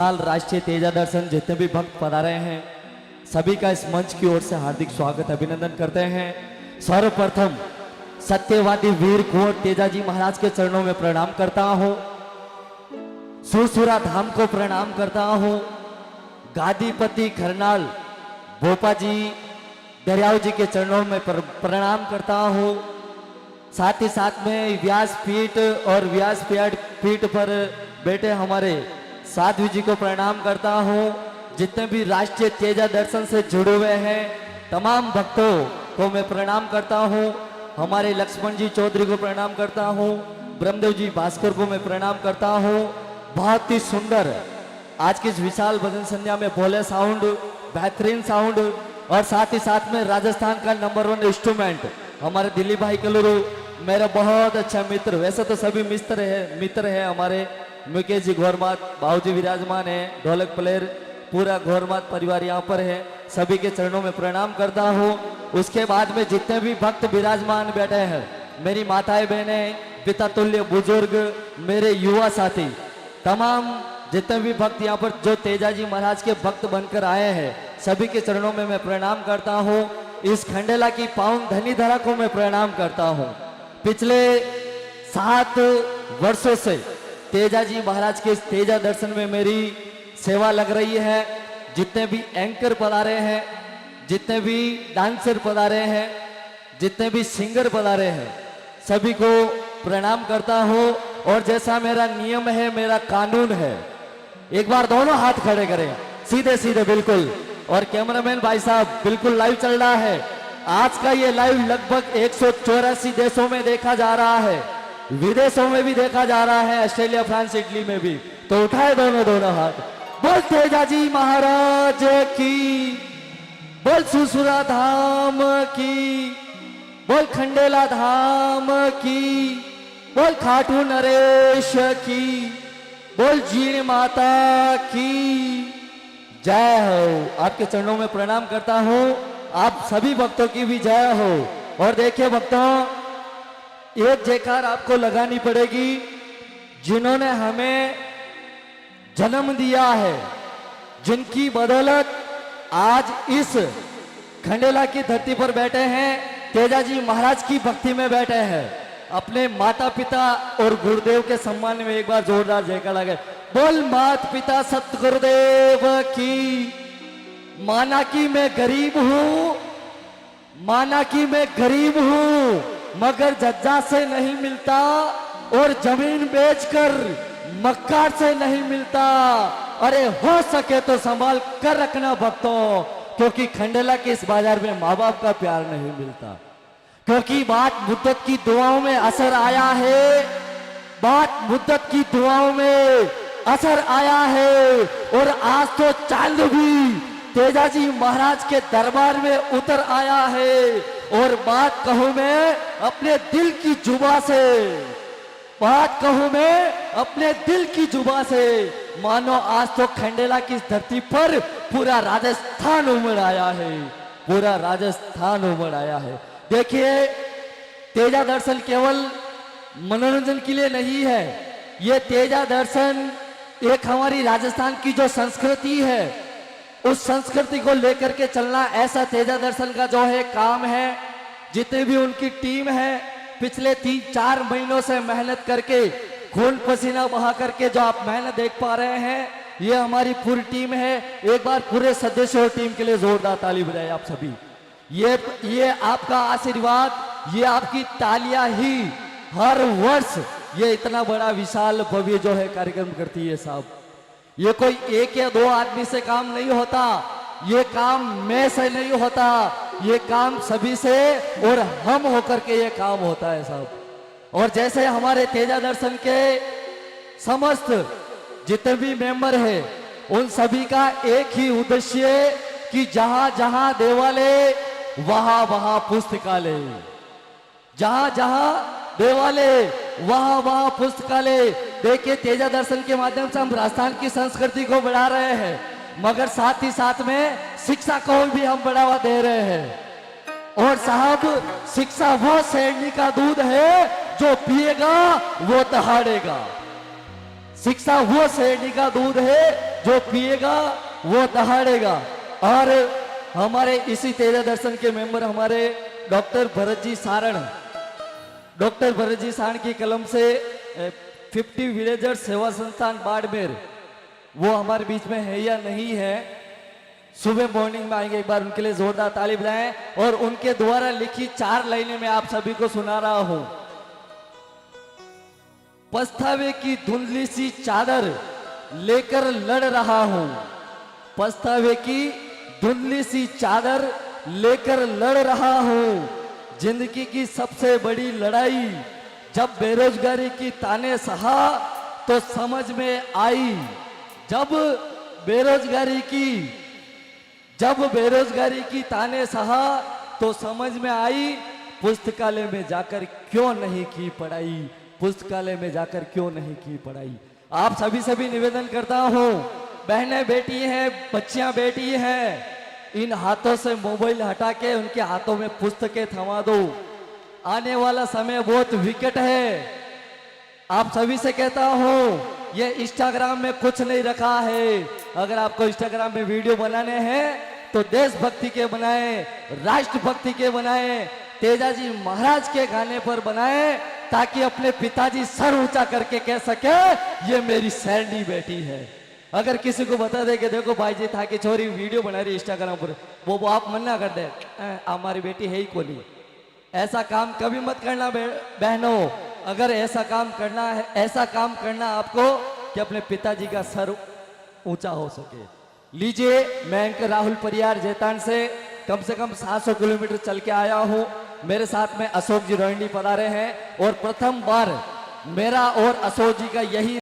साल राष्ट्रीय तेजा दर्शन जितने भी भक्त पधारे हैं सभी का इस मंच की ओर से हार्दिक स्वागत अभिनंदन करते हैं। सर्वप्रथम सत्यवादी वीर कुंवर तेजा जी महाराज के चरणों में प्रणाम करता हूं। सुरसुरा धाम को प्रणाम करता हूं। गादीपति खरनाल भोपा जी दरियाव जी के चरणों में प्रणाम करता हूं। साथ ही साथ में व्यासपीठ और व्यासपीठ पर बैठे हमारे साधु जी को प्रणाम करता हूं। जितने भी राष्ट्रीय तेजा दर्शन से जुड़े हुए हैं तमाम भक्तों को मैं प्रणाम करता हूं। हमारे लक्ष्मण जी चौधरी को प्रणाम करता हूं। ब्रह्मदेव जी भास्कर को मैं प्रणाम करता हूं। बहुत ही सुंदर आज की इस विशाल भजन संध्या में भोले साउंड, बेहतरीन साउंड और साथ ही साथ में राजस्थान का नंबर 1 इंस्ट्रूमेंट हमारे दिलीप भाई कलूरू मेरा बहुत अच्छा मित्र। वैसे तो सभी मित्र है हमारे मुकेश जी घोरमात, बाबूजी विराजमान है, ढोलक प्लेयर, पूरा घोरमात परिवार यहाँ पर है। सभी के चरणों में प्रणाम करता हूँ। उसके बाद में जितने भी भक्त विराजमान बैठे हैं, मेरी माताएं बहनें, पिता तुल्य बुजुर्ग, मेरे युवा साथी, तमाम जितने भी भक्त यहाँ पर जो तेजा जी महाराज के भक्त बनकर आए हैं सभी के चरणों में मैं प्रणाम करता हूँ। इस खंडेला की पावन धनी धरा को मैं प्रणाम करता हूँ। पिछले 7 वर्षों से तेजा जी महाराज के इस तेजा दर्शन में मेरी सेवा लग रही है। जितने भी एंकर पधारे हैं, जितने भी डांसर पधारे हैं, जितने भी सिंगर पधारे हैं, सभी को प्रणाम करता हूं। और जैसा मेरा नियम है, मेरा कानून है, एक बार दोनों हाथ खड़े करें सीधे सीधे बिल्कुल। और कैमरामैन भाई साहब बिल्कुल लाइव चल रहा है। आज का ये लाइव लगभग 184 देशों में देखा जा रहा है, विदेशों में भी देखा जा रहा है, ऑस्ट्रेलिया, फ्रांस, इटली में भी। तो उठाए दोनों हाथ। बोल तेजा जी महाराज की, बोल सुरसुरा धाम की, बोल खंडेला धाम की, बोल खाटू नरेश की, बोल जीण माता की जय हो। आपके चरणों में प्रणाम करता हूं। आप सभी भक्तों की भी जय हो। और देखिए भक्तों, एक जयकार आपको लगानी पड़ेगी जिन्होंने हमें जन्म दिया है, जिनकी बदौलत आज इस खंडेला की धरती पर बैठे हैं, तेजा जी महाराज की भक्ति में बैठे हैं। अपने माता पिता और गुरुदेव के सम्मान में एक बार जोरदार जयकार लगे। बोल माता पिता सतगुरुदेव की। माना कि मैं गरीब हूं, माना कि मैं गरीब हूं, मगर जज्जा से नहीं मिलता और जमीन बेचकर मक्कार से नहीं मिलता। अरे हो सके तो संभाल कर रखना भक्तों, क्योंकि खंडेला के इस बाजार में माँ बाप का प्यार नहीं मिलता। क्योंकि बात मुद्दत की दुआओं में असर आया है, बात मुद्दत की दुआओं में असर आया है। और आज तो चांद भी तेजा जी महाराज के दरबार में उतर आया है। और बात कहूं मैं अपने दिल की जुबा से, बात कहूं मैं अपने दिल की जुबा से, मानो आज तो खंडेला की धरती पर पूरा राजस्थान उमड़ आया है, पूरा राजस्थान उमड़ आया है। देखिए, तेजा दर्शन केवल मनोरंजन के लिए नहीं है, ये तेजा दर्शन एक हमारी राजस्थान की जो संस्कृति है उस संस्कृति को लेकर के चलना, ऐसा तेजा दर्शन का जो है काम है। जितने भी उनकी टीम है पिछले 3-4 महीनों से मेहनत करके, खून पसीना बहा करके जो आप मेहनत देख पा रहे हैं, ये हमारी पूरी टीम है। एक बार पूरे सदस्यों टीम के लिए जोरदार ताली बजाए आप सभी। ये आपका आशीर्वाद, ये आपकी तालियां ही हर वर्ष ये इतना बड़ा विशाल भव्य जो है कार्यक्रम करती है साहब। ये कोई 1 या 2 आदमी से काम नहीं होता, ये काम मैं से नहीं होता, ये काम सभी से और हम होकर के ये काम होता है साहब। और जैसे हमारे तेजा दर्शन के समस्त जितने भी मेंबर हैं, उन सभी का एक ही उद्देश्य कि जहां जहां देवालय वहां वहां पुस्तकालय, जहां जहां देवालय वहां वहां पुस्तकालय। देखिए, तेजा दर्शन के माध्यम से हम राजस्थान की संस्कृति को बढ़ा रहे हैं, मगर साथ ही साथ में शिक्षा को भी हम बढ़ावा दे रहे हैं। और साहब, शिक्षा वो शेरनी का दूध है जो पिएगा वो दहाड़ेगा। शिक्षा वो शेरनी का दूध है जो पिएगा वो दहाड़ेगा। और हमारे इसी तेजा दर्शन के मेंबर हमारे डॉक्टर भरत जी सारण की कलम से 50 विलेजर सेवा संस्थान बाड़मेर वो हमारे बीच में है या नहीं है, सुबह मॉर्निंग में आएंगे। एक बार उनके लिए जोरदार ताली बजाएं। और उनके द्वारा लिखी 4 लाइनें मैं आप सभी को सुना रहा हूं। पछतावे की धुंधली सी चादर लेकर लड़ रहा हूं, पछतावे की धुंधली सी चादर लेकर लड़ रहा हूं। जिंदगी की सबसे बड़ी लड़ाई जब बेरोजगारी की ताने सहा तो समझ में आई। जब बेरोजगारी की ताने सहा तो समझ में आई, पुस्तकालय में जाकर क्यों नहीं की पढ़ाई, पुस्तकालय में जाकर क्यों नहीं की पढ़ाई। आप सभी निवेदन करता हूं, बहनें बेटी हैं, बच्चियां बेटी हैं, इन हाथों से मोबाइल हटा के उनके हाथों में पुस्तकें थमा दो। आने वाला समय बहुत विकट है। आप सभी से कहता हूं, ये इंस्टाग्राम में कुछ नहीं रखा है। अगर आपको इंस्टाग्राम में वीडियो बनाने हैं तो देशभक्ति के बनाएं, राष्ट्रभक्ति के बनाएं, तेजाजी महाराज के गाने पर बनाएं, ताकि अपने पिताजी सर ऊंचा करके कह सके ये मेरी शेरनी बेटी है। अगर किसी को बता दे कि देखो भाई जी था कि छोरी वीडियो बना रही इंस्टाग्राम पर, वो आप मना कर दे, हमारी बेटी है ही को नहीं। ऐसा काम कभी मत करना बहनों। अगर ऐसा काम करना है, ऐसा काम करना आपको कि अपने पिताजी का सर ऊंचा हो सके। लीजिए, मैं अंक राहुल परियार जैतान से कम 700 किलोमीटर चल के आया हूं। मेरे साथ में अशोक जी रोहिणी पधारे हैं और प्रथम बार मेरा और अशोक जी का यही